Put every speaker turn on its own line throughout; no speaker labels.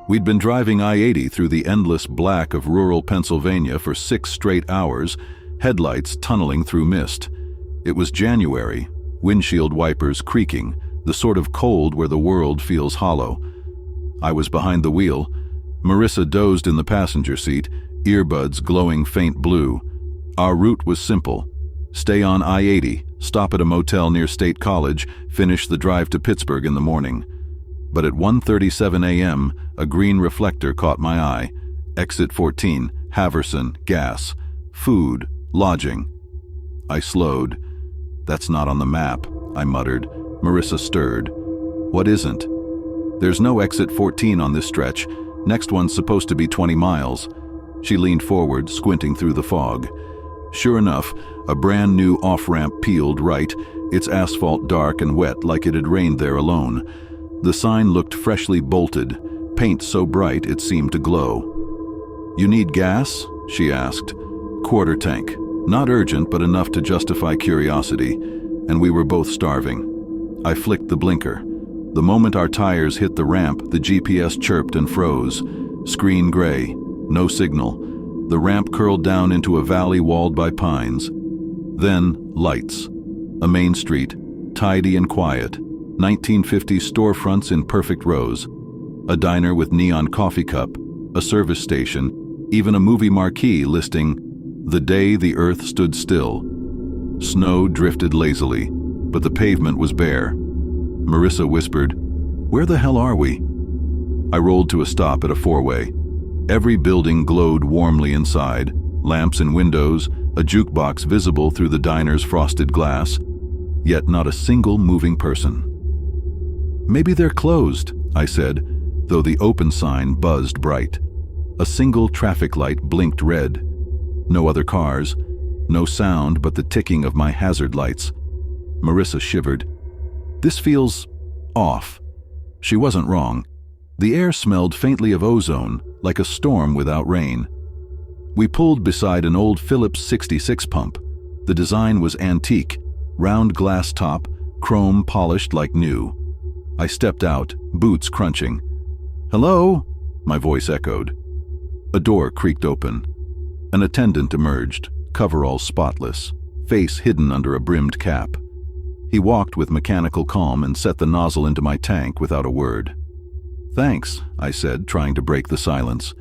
We'd been driving I-80 through the endless black of rural Pennsylvania for 6 straight hours, headlights tunneling through mist. It was January, windshield wipers creaking, the sort of cold where the world feels hollow. I was behind the wheel. Marissa dozed in the passenger seat, earbuds glowing faint blue. Our route was simple. Stay on I-80, stop at a motel near State College, finish the drive to Pittsburgh in the morning. But at 1:37 a.m., a green reflector caught my eye. Exit 14, Haverson, gas, food, lodging. I slowed. That's not on the map, I muttered. Marissa stirred. What isn't? There's no exit 14 on this stretch. Next one's supposed to be 20 miles. She leaned forward, squinting through the fog. Sure enough, a brand new off-ramp peeled right, its asphalt dark and wet like it had rained there alone. The sign looked freshly bolted, paint so bright it seemed to glow. "You need gas?" she asked. "Quarter tank. Not urgent, but enough to justify curiosity, and we were both starving." I flicked the blinker. The moment our tires hit the ramp, the GPS chirped and froze. Screen gray, no signal. The ramp curled down into a valley walled by pines. Then, lights. A main street, tidy and quiet. 1950s storefronts in perfect rows. A diner with neon coffee cup, a service station, even a movie marquee listing "The Day the Earth Stood Still." Snow drifted lazily, but the pavement was bare. Marissa whispered, "Where the hell are we?" I rolled to a stop at a four-way. Every building glowed warmly inside, lamps in windows, a jukebox visible through the diner's frosted glass, yet not a single moving person. "Maybe they're closed," I said, though the open sign buzzed bright. A single traffic light blinked red. No other cars, no sound but the ticking of my hazard lights. Marissa shivered. "This feels off." She wasn't wrong. The air smelled faintly of ozone, like a storm without rain. We pulled beside an old Phillips 66 pump. The design was antique, round glass top, chrome polished like new. I stepped out, boots crunching. "Hello?" my voice echoed. A door creaked open. An attendant emerged, coveralls spotless, face hidden under a brimmed cap. He walked with mechanical calm and set the nozzle into my tank without a word. "Thanks," I said, trying to break the silence.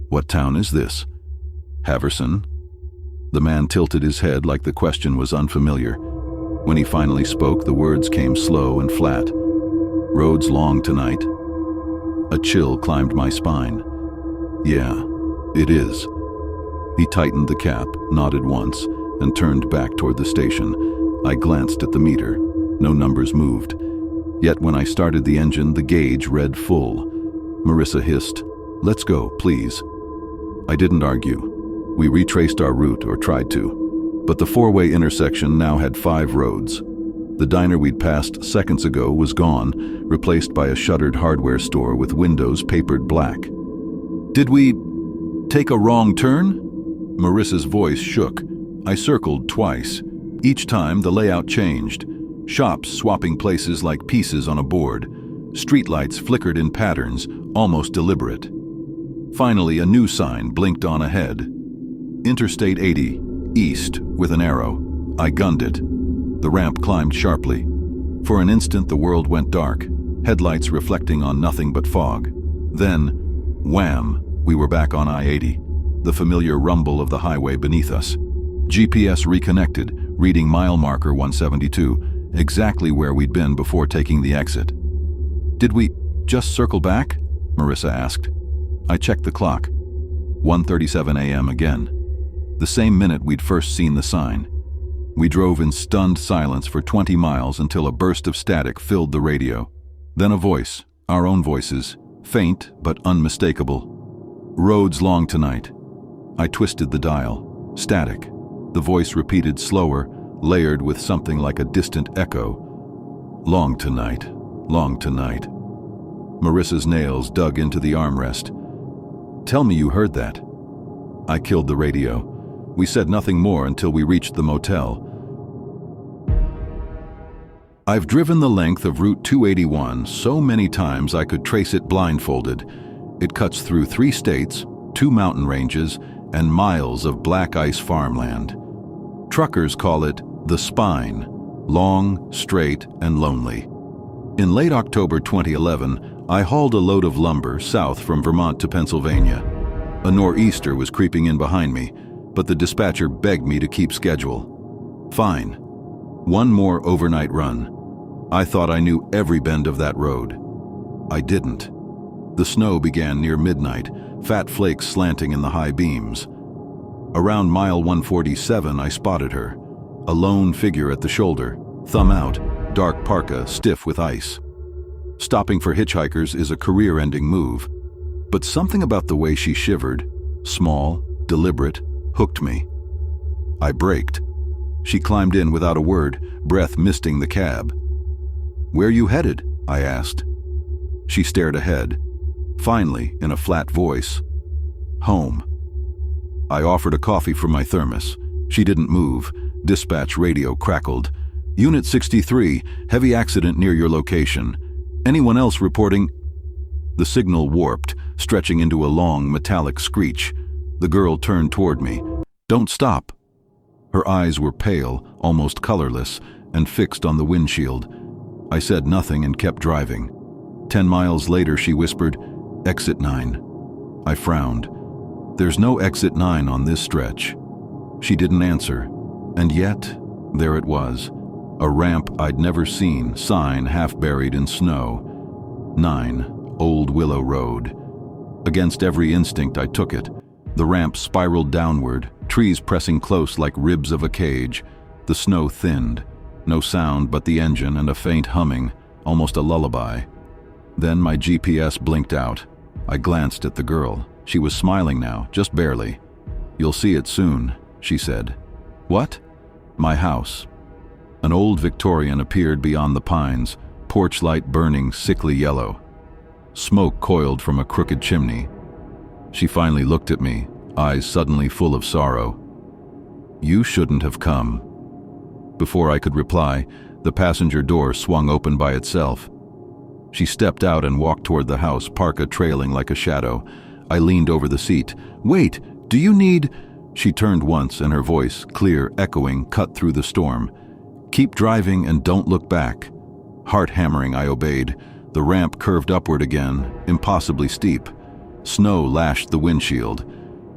"What town is this?" "Haverson." The man tilted his head like the question was unfamiliar. When he finally spoke, the words came slow and flat. "Road's long tonight." A chill climbed my spine. "Yeah, it is." He tightened the cap, nodded once, and turned back toward the station. I glanced at the meter. No numbers moved. Yet when I started the engine, the gauge read full. Marissa hissed, "Let's go, please." I didn't argue. We retraced our route, or tried to. But the four-way intersection now had 5 roads. The diner we'd passed seconds ago was gone, replaced by a shuttered hardware store with windows papered black. "Did we take a wrong turn?" Marissa's voice shook. I circled twice. Each time the layout changed. Shops swapping places like pieces on a board. Streetlights flickered in patterns, almost deliberate. Finally, a new sign blinked on ahead. Interstate 80, east, with an arrow. I gunned it. The ramp climbed sharply. For an instant the world went dark, headlights reflecting on nothing but fog. Then, wham, we were back on I-80, the familiar rumble of the highway beneath us. GPS reconnected, reading mile marker 172, exactly where we'd been before taking the exit. "Did we just circle back?" Marissa asked. I checked the clock. 1:37 a.m. again. The same minute we'd first seen the sign. We drove in stunned silence for 20 miles until a burst of static filled the radio. Then a voice, our own voices, faint but unmistakable. "Road's long tonight." I twisted the dial. Static. The voice repeated slower, layered with something like a distant echo. "Long tonight, long tonight." Marissa's nails dug into the armrest. "Tell me you heard that." I killed the radio. We said nothing more until we reached the motel. I've driven the length of Route 281 so many times I could trace it blindfolded. It cuts through 3 states, 2 mountain ranges, and miles of black ice farmland. Truckers call it the Spine, long, straight, and lonely. In late October 2011, I hauled a load of lumber south from Vermont to Pennsylvania. A nor'easter was creeping in behind me, but the dispatcher begged me to keep schedule. Fine. One more overnight run. I thought I knew every bend of that road. I didn't. The snow began near midnight, fat flakes slanting in the high beams. Around mile 147, I spotted her. A lone figure at the shoulder, thumb out, dark parka stiff with ice. Stopping for hitchhikers is a career-ending move, but something about the way she shivered, small, deliberate, hooked me. I braked. She climbed in without a word, breath misting the cab. "Where you headed?" I asked. She stared ahead. Finally, in a flat voice, "Home." I offered a coffee from my thermos. She didn't move. Dispatch radio crackled. "Unit 63, heavy accident near your location. Anyone else reporting?" The signal warped, stretching into a long, metallic screech. The girl turned toward me. "Don't stop." Her eyes were pale, almost colorless, and fixed on the windshield. I said nothing and kept driving. 10 miles later, she whispered, "Exit 9. I frowned. "There's no exit 9 on this stretch." She didn't answer, and yet, there it was. A ramp I'd never seen, sign half buried in snow. 9, Old Willow Road. Against every instinct, I took it. The ramp spiraled downward, trees pressing close like ribs of a cage. The snow thinned. No sound but the engine and a faint humming, almost a lullaby. Then my GPS blinked out. I glanced at the girl. She was smiling now, just barely. "You'll see it soon," she said. "What?" "My house." An old Victorian appeared beyond the pines, porch light burning sickly yellow. Smoke coiled from a crooked chimney. She finally looked at me, eyes suddenly full of sorrow. "You shouldn't have come." Before I could reply, the passenger door swung open by itself. She stepped out and walked toward the house, parka trailing like a shadow. I leaned over the seat. "Wait, do you need—" She turned once and her voice, clear, echoing, cut through the storm. "Keep driving and don't look back." Heart hammering, I obeyed. The ramp curved upward again, impossibly steep. Snow lashed the windshield.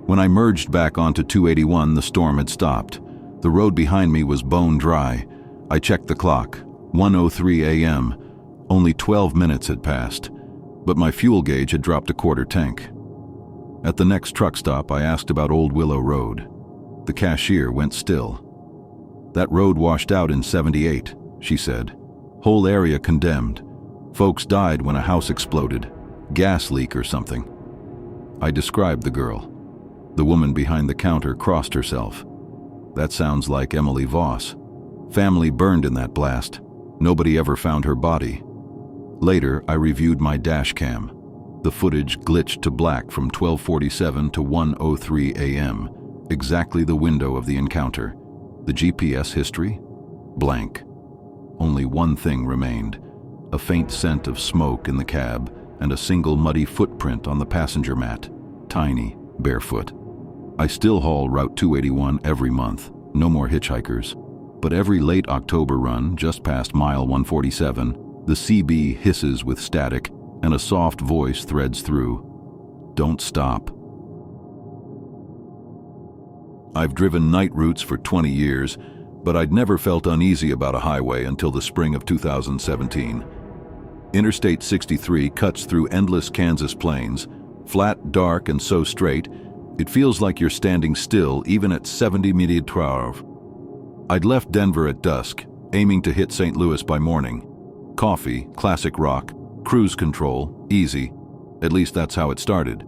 When I merged back onto 281, the storm had stopped. The road behind me was bone dry. I checked the clock. 1:03 a.m. Only 12 minutes had passed, but my fuel gauge had dropped a quarter tank. At the next truck stop, I asked about Old Willow Road. The cashier went still. "That road washed out in '78, she said. "Whole area condemned. Folks died when a house exploded. Gas leak or something." I described the girl. The woman behind the counter crossed herself. "That sounds like Emily Voss. Family burned in that blast. Nobody ever found her body." Later, I reviewed my dash cam. The footage glitched to black from 12:47 to 1:03 a.m., exactly the window of the encounter. The GPS history? Blank. Only one thing remained: a faint scent of smoke in the cab and a single muddy footprint on the passenger mat, tiny, barefoot. I still haul Route 281 every month, no more hitchhikers. But every late October run, just past mile 147, the CB hisses with static and a soft voice threads through. "Don't stop." I've driven night routes for 20 years, but I'd never felt uneasy about a highway until the spring of 2017. Interstate 63 cuts through endless Kansas plains, flat, dark, and so straight, it feels like you're standing still even at 70 mph. I'd left Denver at dusk, aiming to hit St. Louis by morning. Coffee, classic rock, cruise control, easy. At least that's how it started.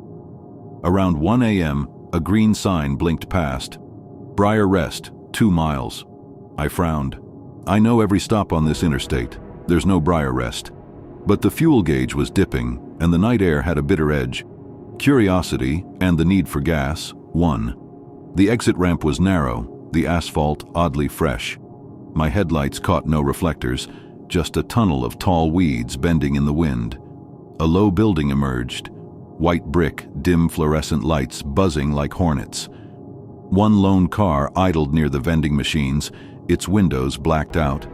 Around 1 a.m., a green sign blinked past. "Briar Rest, 2 miles. I frowned. I know every stop on this interstate. There's no Briar Rest. But the fuel gauge was dipping, and the night air had a bitter edge. Curiosity, and the need for gas, won. The exit ramp was narrow, the asphalt oddly fresh. My headlights caught no reflectors, just a tunnel of tall weeds bending in the wind. A low building emerged. white brick, dim fluorescent lights buzzing like hornets. One lone car idled near the vending machines, its windows blacked out.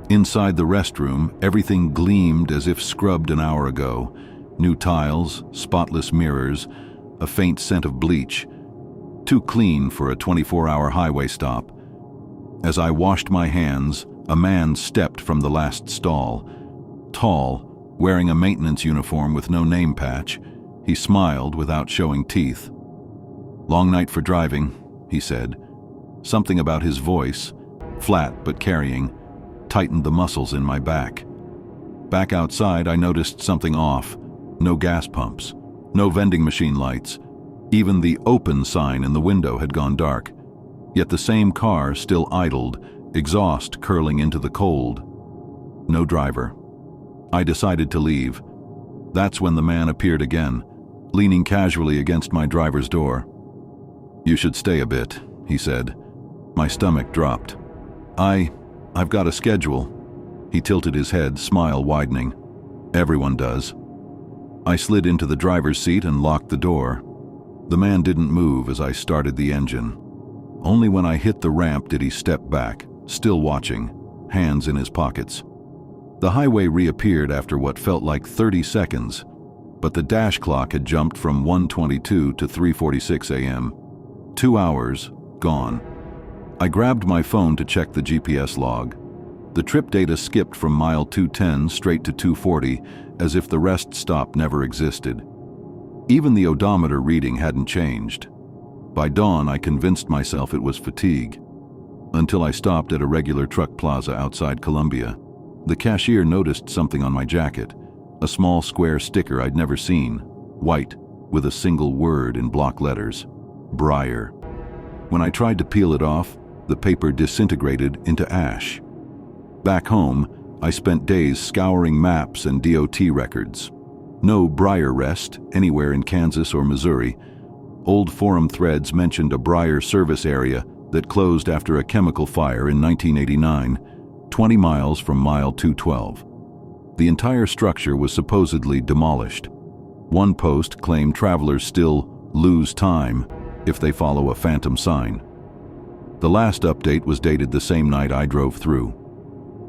Inside the restroom, everything gleamed as if scrubbed an hour ago. New tiles, spotless mirrors, a faint scent of bleach. Too clean for a 24-hour highway stop. As I washed my hands, a man stepped from the last stall. Tall, wearing a maintenance uniform with no name patch, he smiled without showing teeth. "Long night for driving," he said. Something about his voice, flat but carrying, tightened the muscles in my back. Back outside, I noticed something off. No gas pumps, no vending machine lights. Even the open sign in the window had gone dark. Yet the same car still idled, exhaust curling into the cold. No driver. I decided to leave. That's when the man appeared again, leaning casually against my driver's door. "You should stay a bit," he said. My stomach dropped. I've got a schedule." He tilted his head, smile widening. "Everyone does." I slid into the driver's seat and locked the door. The man didn't move as I started the engine. Only when I hit the ramp did he step back, still watching, hands in his pockets. The highway reappeared after what felt like 30 seconds, but the dash clock had jumped from 1:22 to 3:46 a.m. 2 hours, gone. I grabbed my phone to check the GPS log. The trip data skipped from mile 210 straight to 240, as if the rest stop never existed. Even the odometer reading hadn't changed. By dawn, I convinced myself it was fatigue. Until I stopped at a regular truck plaza outside Columbia. The cashier noticed something on my jacket, a small square sticker I'd never seen, white, with a single word in block letters, Briar. When I tried to peel it off, the paper disintegrated into ash. Back home, I spent days scouring maps and DOT records. No Briar Rest anywhere in Kansas or Missouri. Old forum threads mentioned a Briar service area that closed after a chemical fire in 1989, 20 miles from mile 212. The entire structure was supposedly demolished. One post claimed travelers still lose time if they follow a phantom sign. The last update was dated the same night I drove through.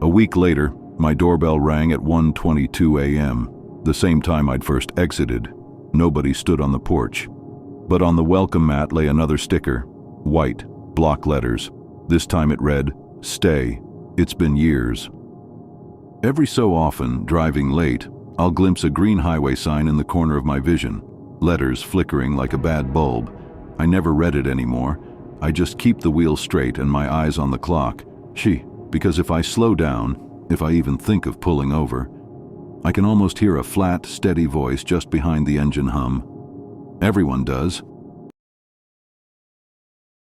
A week later, my doorbell rang at 1:22 a.m., the same time I'd first exited. Nobody stood on the porch. But on the welcome mat lay another sticker, white, block letters. This time it read, "Stay. It's been years." Every so often, driving late, I'll glimpse a green highway sign in the corner of my vision, letters flickering like a bad bulb. I never read it anymore. I just keep the wheel straight and my eyes on the clock. Because if I slow down, if I even think of pulling over, I can almost hear a flat, steady voice just behind the engine hum. "Everyone does.